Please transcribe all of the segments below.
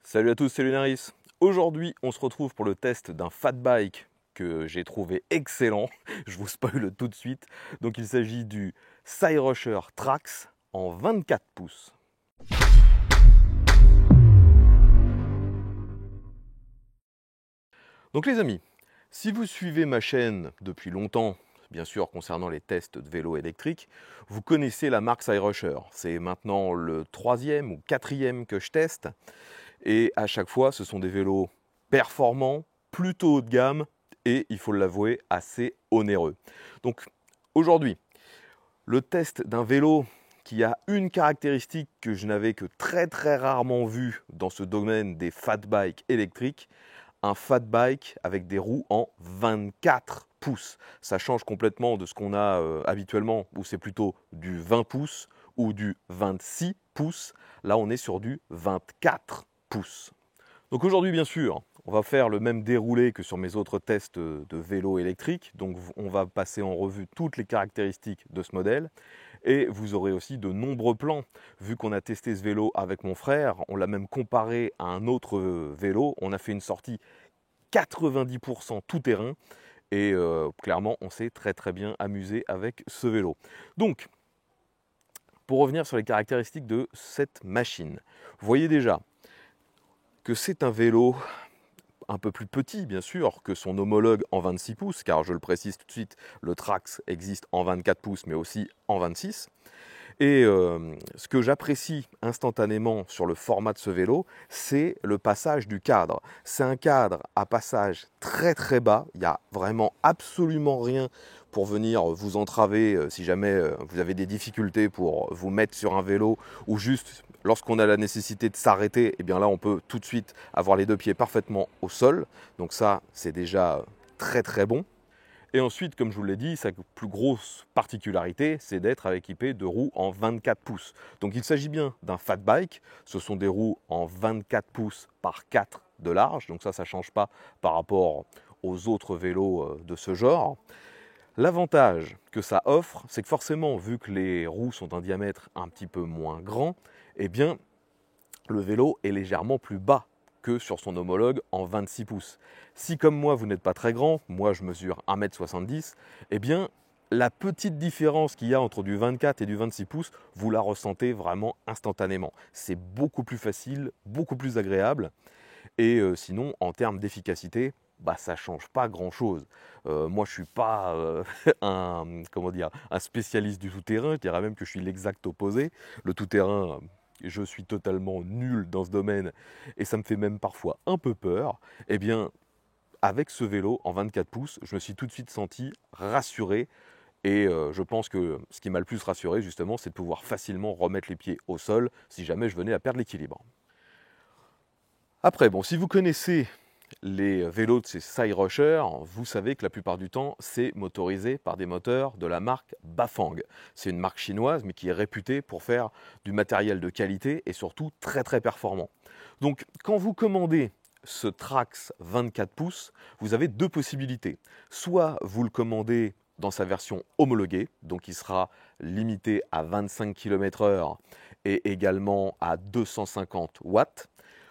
Salut à tous, c'est Lunaris. Aujourd'hui, on se retrouve pour le test d'un fat bike que j'ai trouvé excellent. Je vous spoil tout de suite. Donc il s'agit du Cyrusher Trax en 24 pouces. Donc les amis, si vous suivez ma chaîne depuis longtemps, bien sûr concernant les tests de vélo électrique, vous connaissez la marque Cyrusher. C'est maintenant le 3e ou 4e que je teste. Et à chaque fois, ce sont des vélos performants, plutôt haut de gamme et, il faut l'avouer, assez onéreux. Donc aujourd'hui, le test d'un vélo qui a une caractéristique que je n'avais que très rarement vue dans ce domaine des fat bikes électriques, un fat bike avec des roues en 24 pouces. Ça change complètement de ce qu'on a habituellement, où c'est plutôt du 20 pouces ou du 26 pouces. Là, on est sur du 24 pouces. Donc aujourd'hui, bien sûr, on va faire le même déroulé que sur mes autres tests de vélo électrique. Donc on va passer en revue toutes les caractéristiques de ce modèle. Et vous aurez aussi de nombreux plans. Vu qu'on a testé ce vélo avec mon frère, on l'a même comparé à un autre vélo. On a fait une sortie 90% tout terrain. Et clairement, on s'est très bien amusé avec ce vélo. Donc, pour revenir sur les caractéristiques de cette machine, vous voyez déjà que c'est un vélo un peu plus petit, bien sûr, que son homologue en 26 pouces, car je le précise tout de suite, le Trax existe en 24 pouces, mais aussi en 26. Et ce que j'apprécie instantanément sur le format de ce vélo, c'est le passage du cadre. C'est un cadre à passage très bas, il n'y a vraiment absolument rien pour venir vous entraver si jamais vous avez des difficultés pour vous mettre sur un vélo ou juste lorsqu'on a la nécessité de s'arrêter, et bien là on peut tout de suite avoir les deux pieds parfaitement au sol. Donc ça, c'est déjà très bon. Et ensuite, comme je vous l'ai dit, sa plus grosse particularité, c'est d'être équipé de roues en 24 pouces. Donc il s'agit bien d'un fat bike, ce sont des roues en 24 pouces par 4 de large, donc ça ne change pas par rapport aux autres vélos de ce genre. L'avantage que ça offre, c'est que forcément, vu que les roues sont d'un diamètre un petit peu moins grand, eh bien, le vélo est légèrement plus bas que sur son homologue en 26 pouces. Si comme moi vous n'êtes pas très grand, moi je mesure 1m70, eh bien la petite différence qu'il y a entre du 24 et du 26 pouces, vous la ressentez vraiment instantanément. C'est beaucoup plus facile, beaucoup plus agréable. Et sinon, en termes d'efficacité, ça ne change pas grand-chose. Moi, je ne suis pas un spécialiste du tout-terrain, je dirais même que je suis l'exact opposé. Le tout-terrain, je suis totalement nul dans ce domaine et ça me fait même parfois un peu peur. Eh bien, avec ce vélo en 24 pouces, je me suis tout de suite senti rassuré. Et je pense que ce qui m'a le plus rassuré, justement, c'est de pouvoir facilement remettre les pieds au sol si jamais je venais à perdre l'équilibre. Après, bon, si vous connaissez les vélos de ces Cyrusher, vous savez que la plupart du temps, c'est motorisé par des moteurs de la marque Bafang. C'est une marque chinoise, mais qui est réputée pour faire du matériel de qualité et surtout très performant. Donc, quand vous commandez ce Trax 24 pouces, vous avez deux possibilités. Soit vous le commandez dans sa version homologuée, donc il sera limité à 25 km/h et également à 250 watts.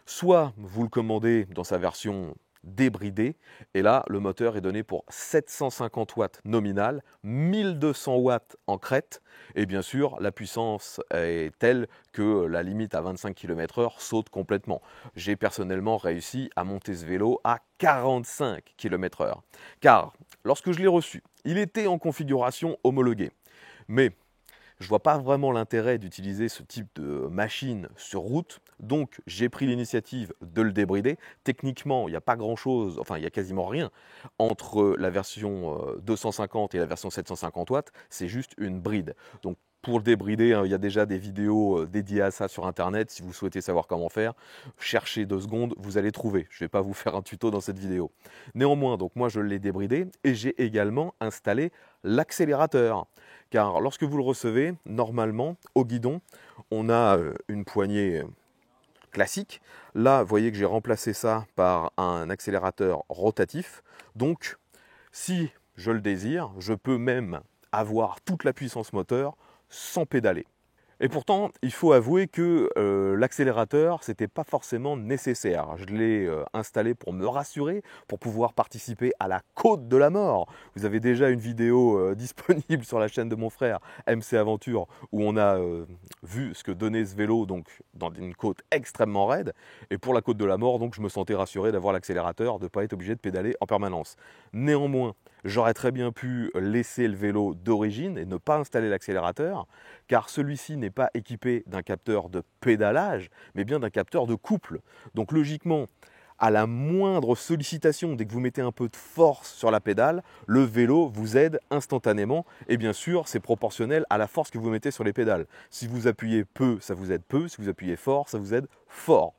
Soit vous le commandez dans sa version débridée, et là, le moteur est donné pour 750 watts nominal, 1200 watts en crête, et bien sûr, la puissance est telle que la limite à 25 km/h saute complètement. J'ai personnellement réussi à monter ce vélo à 45 km/h, car lorsque je l'ai reçu, il était en configuration homologuée, mais je ne vois pas vraiment l'intérêt d'utiliser ce type de machine sur route, donc j'ai pris l'initiative de le débrider. Techniquement, il n'y a pas grand-chose, enfin il n'y a quasiment rien entre la version 250 et la version 750 watts, c'est juste une bride. Donc pour le débrider, il y a déjà des vidéos dédiées à ça sur internet, si vous souhaitez savoir comment faire, cherchez 2 secondes, vous allez trouver. Je ne vais pas vous faire un tuto dans cette vidéo. Néanmoins, donc moi je l'ai débridé et j'ai également installé l'accélérateur. Car lorsque vous le recevez, normalement, au guidon, on a une poignée classique. Là, vous voyez que j'ai remplacé ça par un accélérateur rotatif. Donc, si je le désire, je peux même avoir toute la puissance moteur sans pédaler. Et pourtant, il faut avouer que l'accélérateur, c'était pas forcément nécessaire. Je l'ai installé pour me rassurer, pour pouvoir participer à la côte de la mort. Vous avez déjà une vidéo disponible sur la chaîne de mon frère, MC Aventure, où on a vu ce que donnait ce vélo donc, dans une côte extrêmement raide. Et pour la côte de la mort, donc, je me sentais rassuré d'avoir l'accélérateur, de ne pas être obligé de pédaler en permanence. Néanmoins, j'aurais très bien pu laisser le vélo d'origine et ne pas installer l'accélérateur, car celui-ci n'est pas équipé d'un capteur de pédalage, mais bien d'un capteur de couple. Donc logiquement, à la moindre sollicitation, dès que vous mettez un peu de force sur la pédale, le vélo vous aide instantanément. Et bien sûr, c'est proportionnel à la force que vous mettez sur les pédales. Si vous appuyez peu, ça vous aide peu. Si vous appuyez fort, ça vous aide fort.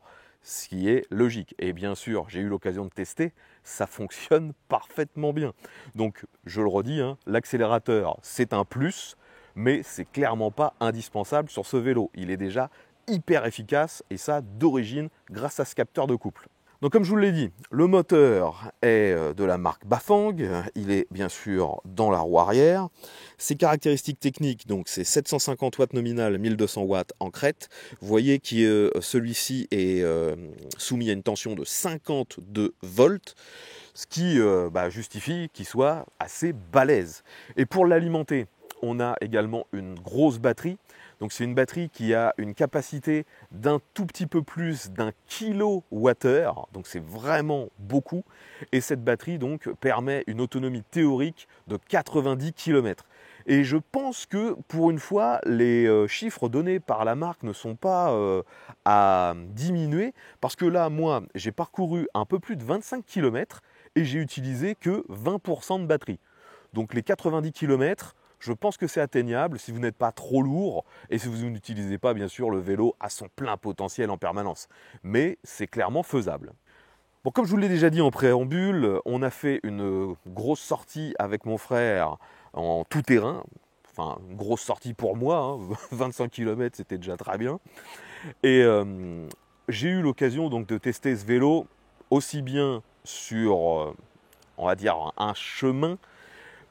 Ce qui est logique. Et bien sûr, j'ai eu l'occasion de tester, ça fonctionne parfaitement bien. Donc, je le redis, hein, l'accélérateur, c'est un plus, mais c'est clairement pas indispensable sur ce vélo. Il est déjà hyper efficace, et ça d'origine, grâce à ce capteur de couple. Donc comme je vous l'ai dit, le moteur est de la marque Bafang, il est bien sûr dans la roue arrière. Ses caractéristiques techniques, donc c'est 750 watts nominal, 1200 watts en crête. Vous voyez que celui-ci est soumis à une tension de 52 volts, ce qui justifie qu'il soit assez balèze. Et pour l'alimenter, on a également une grosse batterie. Donc c'est une batterie qui a une capacité d'un tout petit peu plus d'un kilowattheure, donc c'est vraiment beaucoup. Et cette batterie donc permet une autonomie théorique de 90 km. Et je pense que pour une fois, les chiffres donnés par la marque ne sont pas à diminuer, parce que là, moi, j'ai parcouru un peu plus de 25 km et j'ai utilisé que 20% de batterie. Donc les 90 km, je pense que c'est atteignable si vous n'êtes pas trop lourd et si vous n'utilisez pas bien sûr le vélo à son plein potentiel en permanence. Mais c'est clairement faisable. Bon, comme je vous l'ai déjà dit en préambule, on a fait une grosse sortie avec mon frère en tout terrain. Enfin, une grosse sortie pour moi, hein. 25 km c'était déjà très bien. Et j'ai eu l'occasion donc de tester ce vélo aussi bien sur, on va dire, un chemin,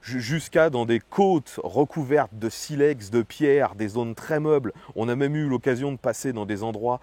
jusqu'à dans des côtes recouvertes de silex, de pierres, des zones très meubles. On a même eu l'occasion de passer dans des endroits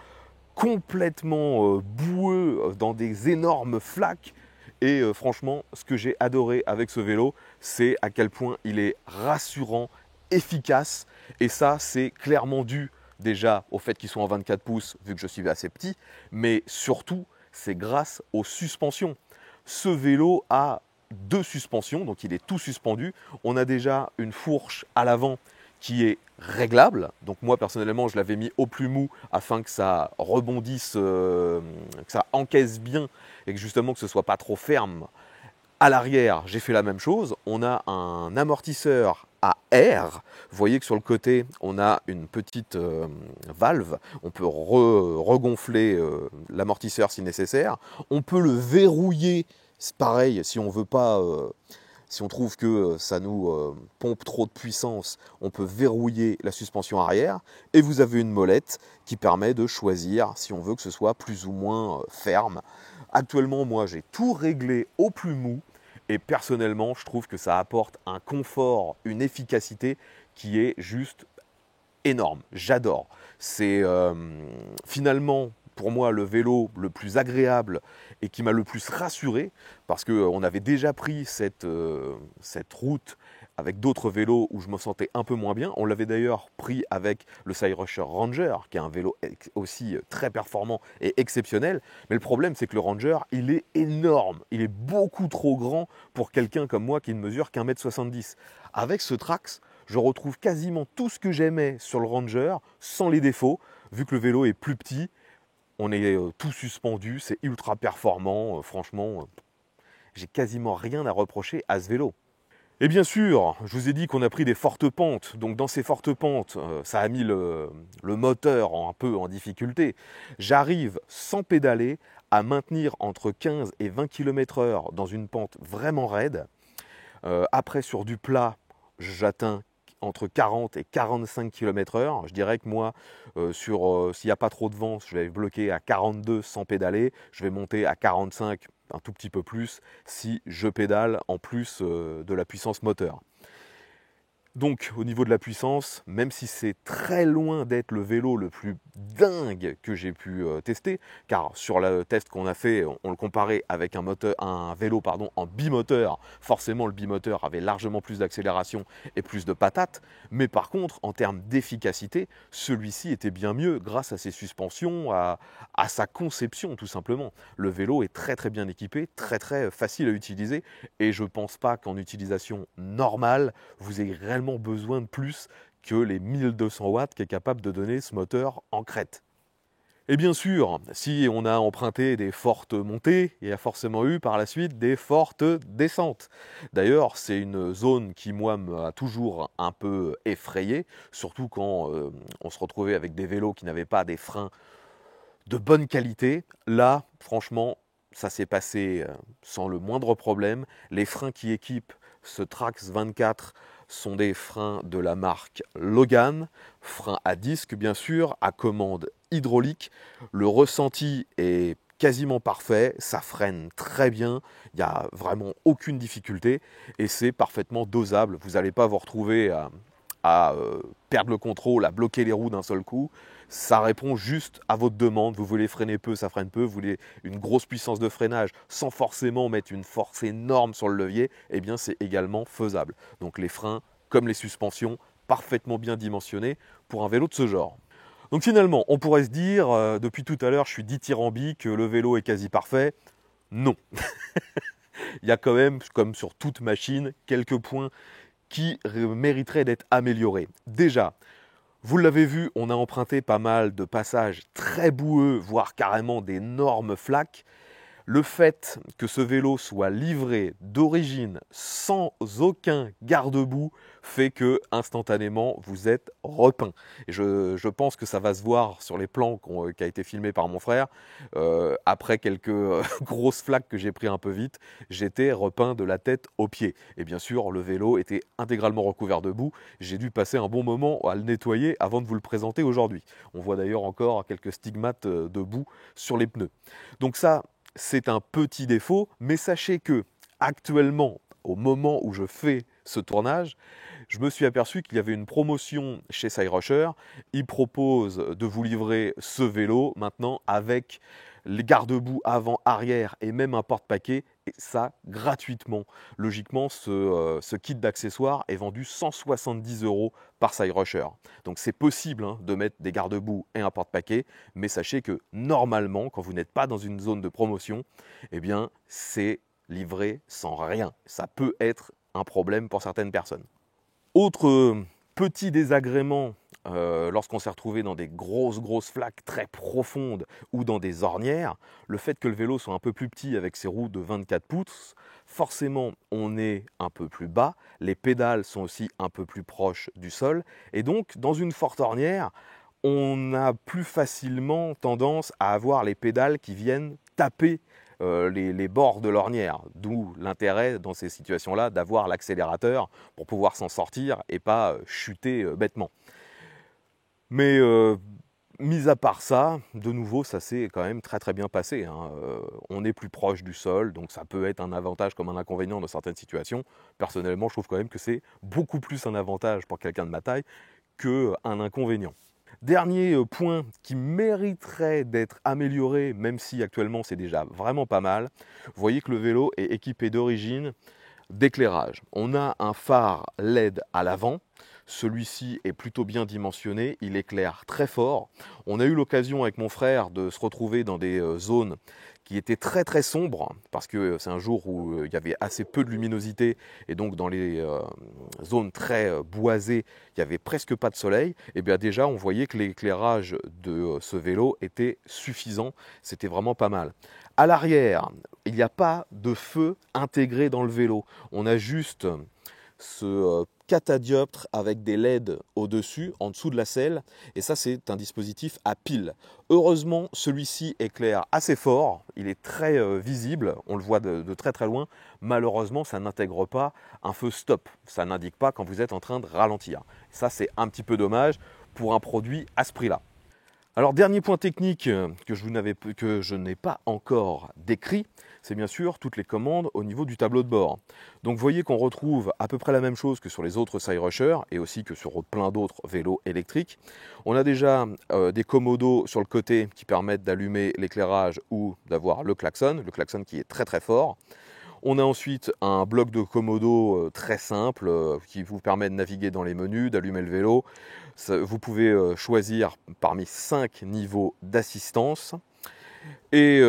complètement boueux, dans des énormes flaques. Et franchement, ce que j'ai adoré avec ce vélo, c'est à quel point il est rassurant, efficace. Et ça, c'est clairement dû déjà au fait qu'il soit en 24 pouces, vu que je suis assez petit, mais surtout, c'est grâce aux suspensions. Ce vélo a deux suspensions, donc il est tout suspendu. On a déjà une fourche à l'avant qui est réglable. Donc moi personnellement je l'avais mis au plus mou afin que ça rebondisse, que ça encaisse bien et que justement que ce soit pas trop ferme. À l'arrière j'ai fait la même chose. On a un amortisseur à air. Vous voyez que sur le côté on a une petite valve. On peut regonfler l'amortisseur si nécessaire. On peut le verrouiller. C'est pareil, si on veut pas, si on trouve que ça nous pompe trop de puissance, on peut verrouiller la suspension arrière. Et vous avez une molette qui permet de choisir si on veut que ce soit plus ou moins ferme. Actuellement, moi, j'ai tout réglé au plus mou. Et personnellement, je trouve que ça apporte un confort, une efficacité qui est juste énorme. J'adore. C'est finalement pour moi le vélo le plus agréable et qui m'a le plus rassuré, parce qu'on avait déjà pris cette route avec d'autres vélos où je me sentais un peu moins bien. On l'avait d'ailleurs pris avec le Cyrusher Ranger, qui est un vélo aussi très performant et exceptionnel. Mais le problème, c'est que le Ranger, il est énorme. Il est beaucoup trop grand pour quelqu'un comme moi qui ne mesure qu'1,70 m. Avec ce Trax, je retrouve quasiment tout ce que j'aimais sur le Ranger, sans les défauts, vu que le vélo est plus petit. On est tout suspendu, c'est ultra performant, franchement, j'ai quasiment rien à reprocher à ce vélo. Et bien sûr, je vous ai dit qu'on a pris des fortes pentes, donc dans ces fortes pentes, ça a mis le moteur un peu en difficulté. J'arrive sans pédaler à maintenir entre 15 et 20 km/h dans une pente vraiment raide. Après sur du plat, j'atteins entre 40 et 45 km/h. Je dirais que moi, s'il n'y a pas trop de vent, je vais bloquer à 42 sans pédaler. Je vais monter à 45, un tout petit peu plus, si je pédale en plus de la puissance moteur. Donc au niveau de la puissance, même si c'est très loin d'être le vélo le plus dingue que j'ai pu tester, car sur le test qu'on a fait, on le comparait avec un vélo en bimoteur, forcément le bimoteur avait largement plus d'accélération et plus de patates, mais par contre en termes d'efficacité, celui-ci était bien mieux grâce à ses suspensions, à sa conception tout simplement. Le vélo est très très bien équipé, très très facile à utiliser, et je ne pense pas qu'en utilisation normale, vous ayez réellement besoin de plus que les 1200 watts qu'est capable de donner ce moteur en crête. Et bien sûr, si on a emprunté des fortes montées, il y a forcément eu par la suite des fortes descentes. D'ailleurs, c'est une zone qui, moi, m'a toujours un peu effrayé, surtout quand on se retrouvait avec des vélos qui n'avaient pas des freins de bonne qualité. Là, franchement, ça s'est passé sans le moindre problème. Les freins qui équipent ce Trax 24 sont des freins de la marque Logan, freins à disque bien sûr, à commande hydraulique. Le ressenti est quasiment parfait, ça freine très bien, il n'y a vraiment aucune difficulté et c'est parfaitement dosable. Vous n'allez pas vous retrouver à perdre le contrôle, à bloquer les roues d'un seul coup. Ça répond juste à votre demande. Vous voulez freiner peu, ça freine peu. Vous voulez une grosse puissance de freinage sans forcément mettre une force énorme sur le levier, eh bien c'est également faisable. Donc les freins, comme les suspensions, parfaitement bien dimensionnés pour un vélo de ce genre. Donc finalement, on pourrait se dire, depuis tout à l'heure, je suis dithyrambique, le vélo est quasi parfait. Non. Il y a quand même, comme sur toute machine, quelques points qui mériteraient d'être améliorés. Déjà, vous l'avez vu, on a emprunté pas mal de passages très boueux, voire carrément d'énormes flaques. Le fait que ce vélo soit livré d'origine sans aucun garde-boue fait que instantanément vous êtes repeint. Et je pense que ça va se voir sur les plans qui a été filmé par mon frère. Après quelques grosses flaques que j'ai pris un peu vite, j'étais repeint de la tête aux pieds. Et bien sûr, le vélo était intégralement recouvert de boue. J'ai dû passer un bon moment à le nettoyer avant de vous le présenter aujourd'hui. On voit d'ailleurs encore quelques stigmates de boue sur les pneus. Donc ça, c'est un petit défaut, mais sachez que actuellement, au moment où je fais ce tournage, je me suis aperçu qu'il y avait une promotion chez Cyrusher. Ils proposent de vous livrer ce vélo maintenant avec les garde-boue avant, arrière et même un porte-paquet, et ça gratuitement. Logiquement, ce kit d'accessoires est vendu 170 € par Cyrusher. Donc c'est possible de mettre des garde-boue et un porte-paquet, mais sachez que normalement, quand vous n'êtes pas dans une zone de promotion, eh bien c'est livré sans rien. Ça peut être un problème pour certaines personnes. Autre petit désagrément lorsqu'on s'est retrouvé dans des grosses flaques très profondes ou dans des ornières, le fait que le vélo soit un peu plus petit avec ses roues de 24 pouces, forcément on est un peu plus bas, les pédales sont aussi un peu plus proches du sol et donc dans une forte ornière, on a plus facilement tendance à avoir les pédales qui viennent taper les bords de l'ornière, d'où l'intérêt dans ces situations-là d'avoir l'accélérateur pour pouvoir s'en sortir et pas chuter bêtement. Mais mis à part ça, de nouveau, ça s'est quand même très bien passé. On est plus proche du sol, donc ça peut être un avantage comme un inconvénient dans certaines situations. Personnellement, je trouve quand même que c'est beaucoup plus un avantage pour quelqu'un de ma taille qu'un inconvénient. Dernier point qui mériterait d'être amélioré, même si actuellement c'est déjà vraiment pas mal, vous voyez que le vélo est équipé d'origine d'éclairage. On a un phare LED à l'avant, celui-ci est plutôt bien dimensionné, il éclaire très fort. On a eu l'occasion avec mon frère de se retrouver dans des zones qui étaient très sombres, parce que c'est un jour où il y avait assez peu de luminosité, et donc dans les zones très boisées, il n'y avait presque pas de soleil. Et bien déjà, on voyait que l'éclairage de ce vélo était suffisant, c'était vraiment pas mal. À l'arrière, il n'y a pas de feu intégré dans le vélo. On a juste ce catadioptre avec des LED au-dessus, en dessous de la selle. Et ça, c'est un dispositif à pile. Heureusement, celui-ci éclaire assez fort. Il est très visible. On le voit de très loin. Malheureusement, ça n'intègre pas un feu stop. Ça n'indique pas quand vous êtes en train de ralentir. Ça, c'est un petit peu dommage pour un produit à ce prix-là. Alors dernier point technique que je n'ai pas encore décrit, c'est bien sûr toutes les commandes au niveau du tableau de bord. Donc vous voyez qu'on retrouve à peu près la même chose que sur les autres Cyrusher et aussi que sur plein d'autres vélos électriques. On a déjà des commodos sur le côté qui permettent d'allumer l'éclairage ou d'avoir le klaxon qui est très très fort. On a ensuite un bloc de commodo très simple qui vous permet de naviguer dans les menus, d'allumer le vélo. Vous pouvez choisir parmi 5 niveaux d'assistance. Et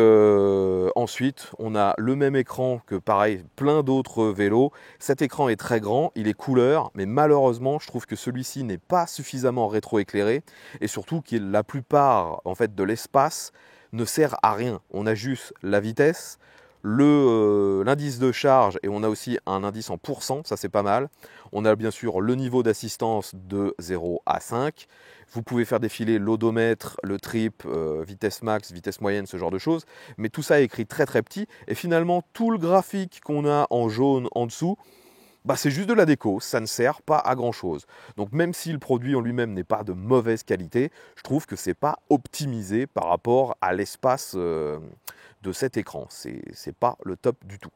ensuite, on a le même écran que pareil, plein d'autres vélos. Cet écran est très grand, il est couleur, mais malheureusement, je trouve que celui-ci n'est pas suffisamment rétroéclairé et surtout que la plupart en fait, de l'espace ne sert à rien. On a juste la vitesse, l'indice de charge et on a aussi un indice en pourcent, ça c'est pas mal. On a bien sûr le niveau d'assistance de 0 à 5. Vous pouvez faire défiler l'odomètre, le trip, vitesse max, vitesse moyenne, ce genre de choses. Mais tout ça est écrit très très petit. Et finalement, tout le graphique qu'on a en jaune en dessous, bah, c'est juste de la déco, ça ne sert pas à grand chose. Donc même si le produit en lui-même n'est pas de mauvaise qualité, je trouve que ce n'est pas optimisé par rapport à l'espace de cet écran. C'est pas le top du tout.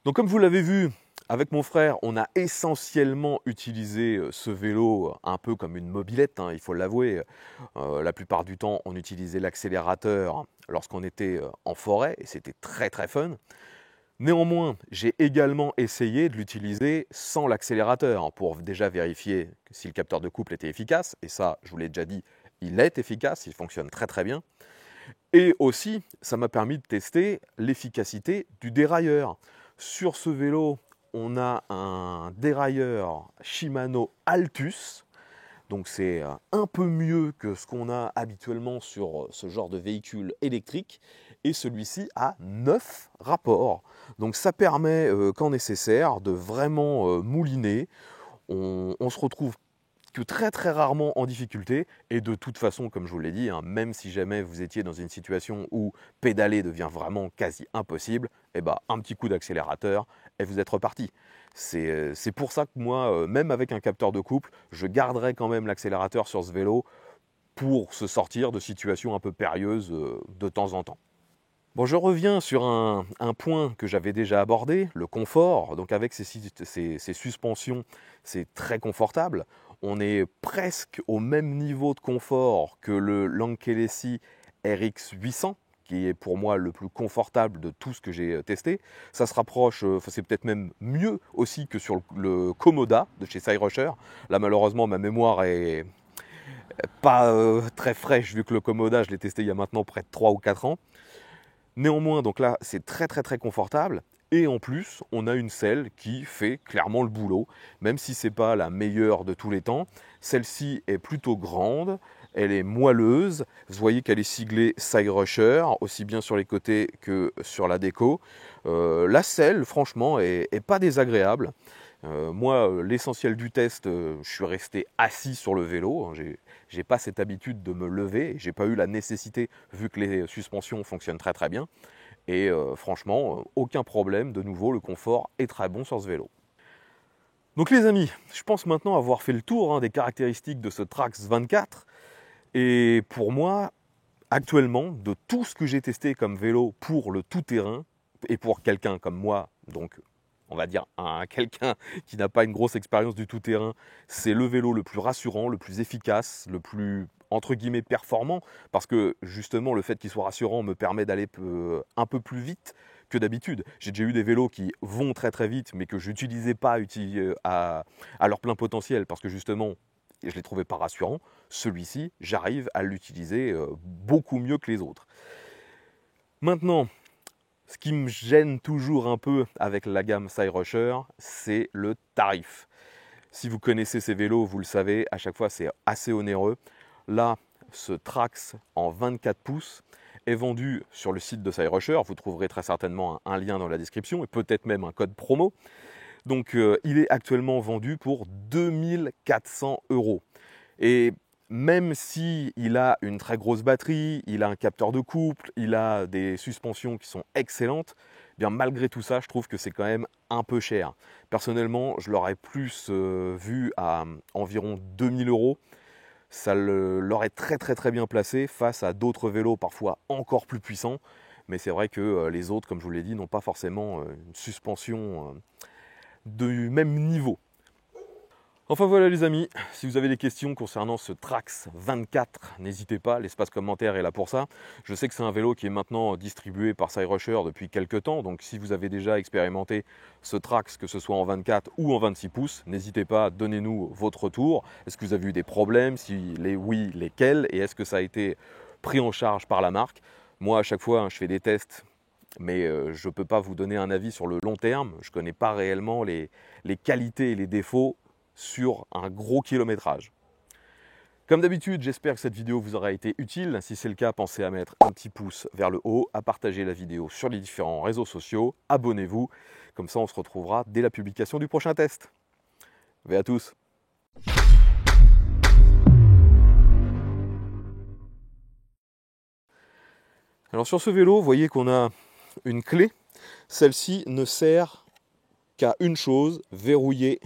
Donc comme vous l'avez vu, avec mon frère, on a essentiellement utilisé ce vélo un peu comme une mobilette, hein, il faut l'avouer. La plupart du temps, on utilisait l'accélérateur lorsqu'on était en forêt et c'était très très fun. Néanmoins, j'ai également essayé de l'utiliser sans l'accélérateur pour déjà vérifier si le capteur de couple était efficace. Et ça, je vous l'ai déjà dit, il est efficace, il fonctionne très très bien. Et aussi, ça m'a permis de tester l'efficacité du dérailleur. Sur ce vélo, on a un dérailleur Shimano Altus. Donc c'est un peu mieux que ce qu'on a habituellement sur ce genre de véhicule électrique. Et celui-ci a 9 rapports. Donc ça permet, quand nécessaire, de vraiment mouliner. On se retrouve que très très rarement en difficulté. Et de toute façon, comme je vous l'ai dit, hein, même si jamais vous étiez dans une situation où pédaler devient vraiment quasi impossible, eh ben, un petit coup d'accélérateur et vous êtes reparti. C'est pour ça que moi, même avec un capteur de couple, je garderai quand même l'accélérateur sur ce vélo pour se sortir de situations un peu périlleuses de temps en temps. Bon, je reviens sur un point que j'avais déjà abordé, le confort. Donc avec ces suspensions, c'est très confortable. On est presque au même niveau de confort que le Lankelesi RX 800, qui est pour moi le plus confortable de tout ce que j'ai testé. Ça se rapproche, c'est peut-être même mieux aussi que sur le Komoda de chez Cyrusher. Là malheureusement ma mémoire est pas très fraîche vu que le Komoda je l'ai testé il y a maintenant près de 3 ou 4 ans. Néanmoins, donc là, c'est très très très confortable. Et en plus, on a une selle qui fait clairement le boulot. Même si ce n'est pas la meilleure de tous les temps, celle-ci est plutôt grande, elle est moelleuse. Vous voyez qu'elle est siglée Cyrusher, aussi bien sur les côtés que sur la déco. La selle, franchement, est pas désagréable. Moi, l'essentiel du test, je suis resté assis sur le vélo. J'ai pas cette habitude de me lever. J'ai pas eu la nécessité vu que les suspensions fonctionnent très très bien. Et franchement, aucun problème. De nouveau, le confort est très bon sur ce vélo. Donc les amis, je pense maintenant avoir fait le tour des caractéristiques de ce Trax 24. Et pour moi, actuellement, de tout ce que j'ai testé comme vélo pour le tout-terrain, et pour quelqu'un comme moi, donc on va dire quelqu'un qui n'a pas une grosse expérience du tout-terrain, c'est le vélo le plus rassurant, le plus efficace, le plus entre guillemets performant, parce que justement le fait qu'il soit rassurant me permet d'aller un peu plus vite que d'habitude. J'ai déjà eu des vélos qui vont très très vite, mais que je n'utilisais pas à leur plein potentiel, parce que justement je ne les trouvais pas rassurants. Celui-ci, j'arrive à l'utiliser beaucoup mieux que les autres. Maintenant, ce qui me gêne toujours un peu avec la gamme Cyrusher, c'est le tarif. Si vous connaissez ces vélos, vous le savez, à chaque fois c'est assez onéreux. Là, ce Trax en 24 pouces est vendu sur le site de Cyrusher. Vous trouverez très certainement un lien dans la description et peut-être même un code promo. Donc il est actuellement vendu pour 2400 €. Et même s'il a une très grosse batterie, il a un capteur de couple, il a des suspensions qui sont excellentes, eh bien malgré tout ça, je trouve que c'est quand même un peu cher. Personnellement, je l'aurais plus vu à environ 2000 €. ça l'aurait très bien placé face à d'autres vélos parfois encore plus puissants. Mais c'est vrai que les autres, comme je vous l'ai dit, n'ont pas forcément une suspension du même niveau. Enfin voilà les amis, si vous avez des questions concernant ce Trax 24, n'hésitez pas, l'espace commentaire est là pour ça. Je sais que c'est un vélo qui est maintenant distribué par Cyrusher depuis quelques temps, donc si vous avez déjà expérimenté ce Trax, que ce soit en 24 ou en 26 pouces, n'hésitez pas, donnez-nous votre retour. Est-ce que vous avez eu des problèmes? Si oui, lesquels? Et est-ce que ça a été pris en charge par la marque? Moi à chaque fois, je fais des tests, mais je ne peux pas vous donner un avis sur le long terme. Je ne connais pas réellement les qualités et les défauts sur un gros kilométrage. Comme d'habitude, j'espère que cette vidéo vous aura été utile. Si c'est le cas, pensez à mettre un petit pouce vers le haut, à partager la vidéo sur les différents réseaux sociaux, abonnez-vous, comme ça on se retrouvera dès la publication du prochain test. Bye à tous. Alors sur ce vélo, vous voyez qu'on a une clé. Celle-ci ne sert qu'à une chose, verrouiller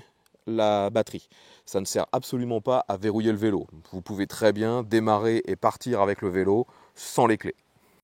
la batterie. Ça ne sert absolument pas à verrouiller le vélo. Vous pouvez très bien démarrer et partir avec le vélo sans les clés.